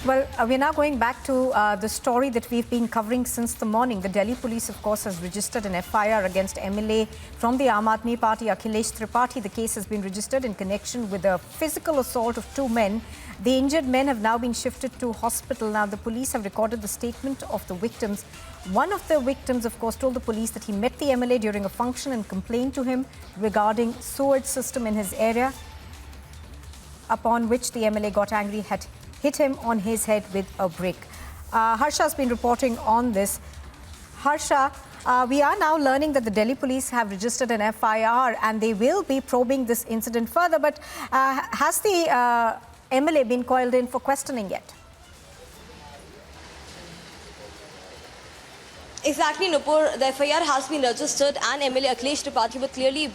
Well, we're now going back to the story that we've been covering since the morning. The Delhi police, of course, has registered an FIR against MLA from the Aam Aadmi Party, Akhilesh Tripathi. The case has been registered in connection with a physical assault of two men. The injured men have now been shifted to hospital. Now, the police have recorded the statement of the victims. One of the victims, of course, told the police that he met the MLA during a function and complained to him regarding sewage system in his area, upon which the MLA got angry, had hit him on his head with a brick. Harsha has been reporting on this. Harsha, we are now learning that the Delhi police have registered an FIR and they will be probing this incident further. But has the MLA been called in for questioning yet? Exactly, Nupur. The FIR has been registered and MLA Akhilesh Tripathi will clearly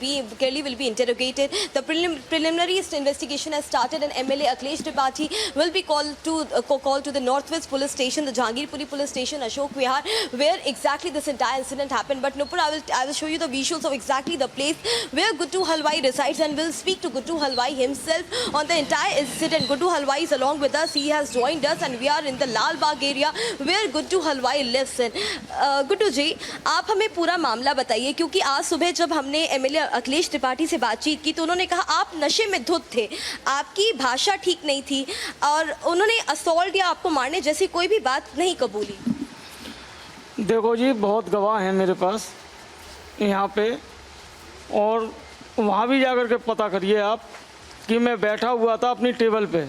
will be interrogated. The preliminary investigation has started and MLA Akhilesh Tripathi will be called to the Northwest Police Station, the Jahangirpuri Police Station, Ashok Vihar, where exactly this entire incident happened. But Nupur, I will show you the visuals of exactly the place where Guddu Halwai resides, and we'll speak to Guddu Halwai himself on the entire incident. Guddu Halwai is along with us. He has joined us and we are in the Lal Bagh area where Guddu Halwai lives in. Guddu जी, आप हमें पूरा मामला बताइए, क्योंकि आज सुबह जब हमने एमएलए अखिलेश त्रिपाठी से बातचीत की तो उन्होंने कहा आप नशे में धुत थे, आपकी भाषा ठीक नहीं थी और उन्होंने असॉल्ट या आपको मारने जैसी कोई भी बात नहीं कबूली। देखो जी, बहुत गवाह हैं मेरे पास यहाँ पे, और वहाँ भी जाकर के पता करिए आप कि मैं बैठा हुआ था अपनी टेबल पे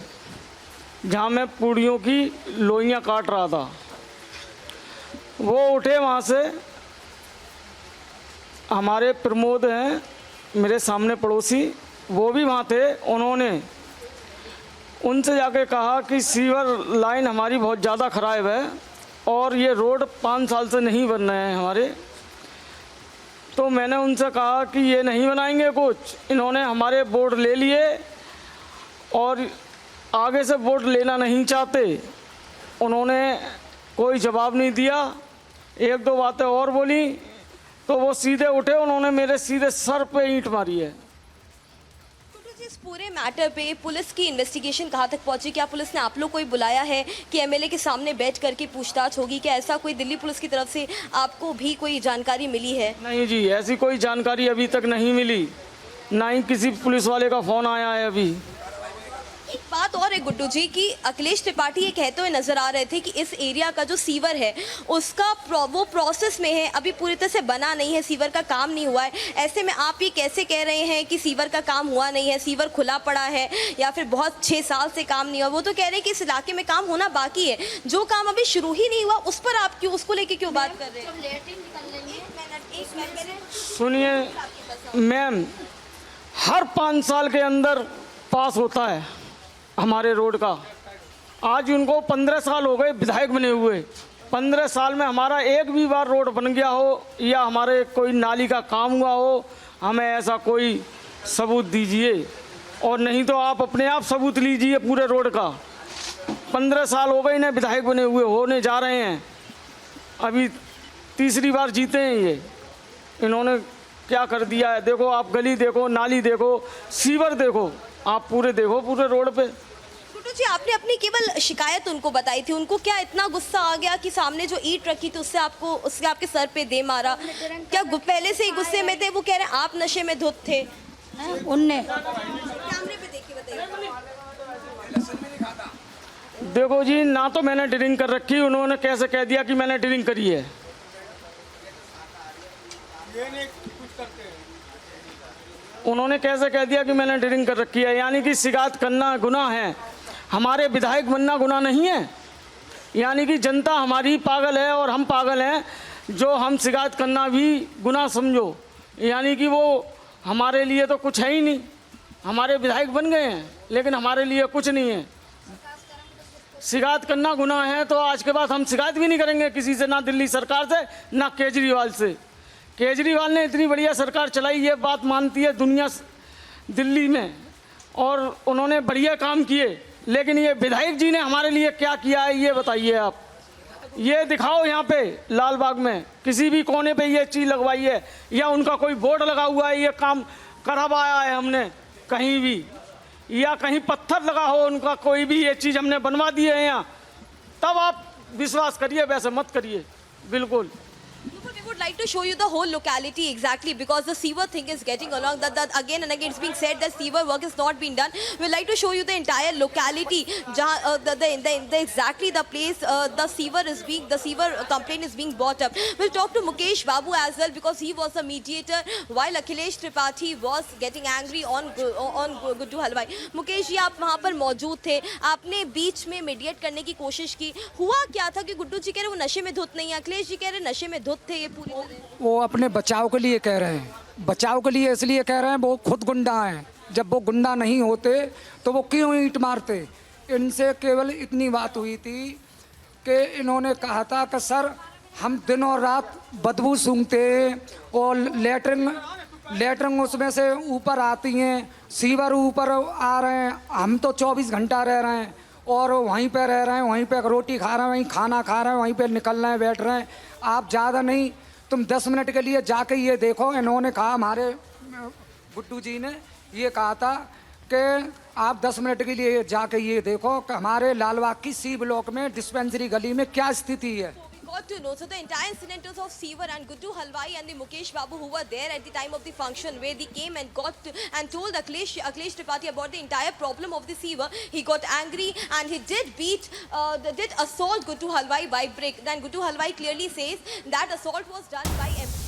जहाँ मैं पूड़ियों की लोइयाँ काट रहा था। वो उठे वहाँ से, हमारे प्रमोद हैं मेरे सामने पड़ोसी, वो भी वहाँ थे। उन्होंने उनसे जाके कहा कि सीवर लाइन हमारी बहुत ज़्यादा ख़राब है और ये रोड 5 साल से नहीं बन रहे हैं हमारे। तो मैंने उनसे कहा कि ये नहीं बनाएंगे कुछ। इन्होंने हमारे बोर्ड ले लिए और आगे से बोर्ड लेना नहीं चाहते। उन्होंने कोई जवाब नहीं दिया, एक दो बातें और बोली तो वो सीधे उठे, उन्होंने मेरे सीधे सर पे ईंट मारी है। इस पूरे मैटर पे पुलिस की इन्वेस्टिगेशन कहाँ तक पहुंची? क्या पुलिस ने आप लोग को बुलाया है कि एमएलए के सामने बैठ करके पूछताछ होगी? क्या ऐसा कोई दिल्ली पुलिस की तरफ से आपको भी कोई जानकारी मिली है? नहीं जी, ऐसी कोई जानकारी अभी तक नहीं मिली, ना ही किसी पुलिस वाले का फ़ोन आया है अभी। एक बात और है गुड्डू जी कि अखिलेश त्रिपाठी ये कहते हुए नजर आ रहे थे कि इस एरिया का जो सीवर है उसका वो प्रोसेस में है, अभी पूरी तरह से बना नहीं है, सीवर का काम नहीं हुआ है। ऐसे में आप ये कैसे कह रहे हैं कि सीवर का काम हुआ नहीं है, सीवर खुला पड़ा है या फिर बहुत 6 साल से काम नहीं हुआ? वो तो कह रहे हैं कि इस इलाके में काम होना बाकी है, जो काम अभी शुरू ही नहीं हुआ उस पर आप क्यों उसको लेके क्यों बात कर रहे हैं? सुनिए मैम, हर 5 साल के अंदर पास होता है हमारे रोड का। आज उनको 15 साल हो गए विधायक बने हुए। 15 साल में हमारा एक भी बार रोड बन गया हो या हमारे कोई नाली का काम हुआ हो, हमें ऐसा कोई सबूत दीजिए, और नहीं तो आप अपने आप सबूत लीजिए पूरे रोड का। 15 साल हो गए इन्हें विधायक बने हुए, होने जा रहे हैं, अभी तीसरी बार जीते हैं ये। इन्होंने क्या कर दिया है? देखो आप, गली देखो, नाली देखो, सीवर देखो, आप पूरे देखो पूरे रोड पे। जी, आपने अपनी केवल शिकायत उनको बताई थी, उनको क्या इतना गुस्सा आ गया कि सामने जो ईंट रखी थी उससे आपके सर पे दे मारा? क्या पहले से ही गुस्से में थे? वो कह रहे हैं आप नशे में धुत थे। उनने कैमरे पे देख के बताइए। देखो जी, ना तो मैंने ड्रिंक कर रखी, उन्होंने कैसे कह दिया कि मैंने ड्रिंक करी है? उन्होंने कैसे कह दिया कि मैंने ड्रिंक कर रखी है? यानी कि शिकायत करना गुनाह है, हमारे विधायक बनना गुनाह नहीं है। यानी कि जनता हमारी पागल है और हम पागल हैं, जो हम शिकायत करना भी गुनाह समझो। यानी कि वो हमारे लिए तो कुछ है ही नहीं। हमारे विधायक बन गए हैं लेकिन हमारे लिए कुछ नहीं है। शिकायत करना गुनाह है तो आज के बाद हम शिकायत भी नहीं करेंगे किसी से, ना दिल्ली सरकार से, ना केजरीवाल से। केजरीवाल ने इतनी बढ़िया सरकार चलाई, ये बात मानती है दुनिया दिल्ली में, और उन्होंने बढ़िया काम किए, लेकिन ये विधायक जी ने हमारे लिए क्या किया है ये बताइए आप। ये दिखाओ यहाँ पे लाल बाग में किसी भी कोने पे ये चीज़ लगवाई है या उनका कोई बोर्ड लगा हुआ है ये काम करवाया है हमने कहीं भी, या कहीं पत्थर लगा हो उनका कोई भी, ये चीज़ हमने बनवा दी है यहाँ। तब आप विश्वास करिए, वैसे मत करिए बिल्कुल। But we would like to show you the whole locality exactly because the sewer thing is getting along. That again and again it's being said that sewer work is not being done. We'd like to show you the entire locality. Exactly the place the sewer complaint is being brought up. We'll talk to Mukesh Babu as well because he was the mediator while Akhilesh Tripathi was getting angry on Guddu Halwai. Mukesh जी आप वहाँ पर मौजूद थे, आपने बीच में mediate करने की कोशिश की, हुआ क्या था कि गुड्डू जी कह रहे वो नशे में धुत नहीं है, अखिलेश जी कह रहे नशे में धुत थे ये पूरी तरह? वो अपने बचाव के लिए कह रहे हैं, बचाव के लिए इसलिए कह रहे हैं, वो खुद गुंडा हैं। जब वो गुंडा नहीं होते तो वो क्यों ईंट मारते। इनसे केवल इतनी बात हुई थी कि इन्होंने कहा था कि सर हम दिन और रात बदबू सूंघते हैं और लेटरिन उसमें से ऊपर आती हैं, सीवर ऊपर आ रहे हैं, हम तो 24 घंटा रह रहे हैं और वहीं पे रह रहे हैं, वहीं पे रोटी खा रहे हैं, वहीं खाना खा रहे हैं, वहीं पे निकल रहे हैं, बैठ रहे हैं। आप ज़्यादा नहीं, तुम 10 मिनट के लिए जाके ये देखो। इन्होंने कहा, हमारे गुड्डू जी ने ये कहा था कि आप 10 मिनट के लिए जाके ये देखो कि हमारे लालबाग की सी ब्लॉक में डिस्पेंसरी गली में क्या स्थिति है। Got to know. So the entire incidents of Seaver and Guddu Halwai and the Mukesh Babu who were there at the time of the function where they came and told Akhilesh Tripathi about the entire problem of the Seaver. He got angry and he did assault Guddu Halwai by brick. Then Guddu Halwai clearly says that assault was done by MP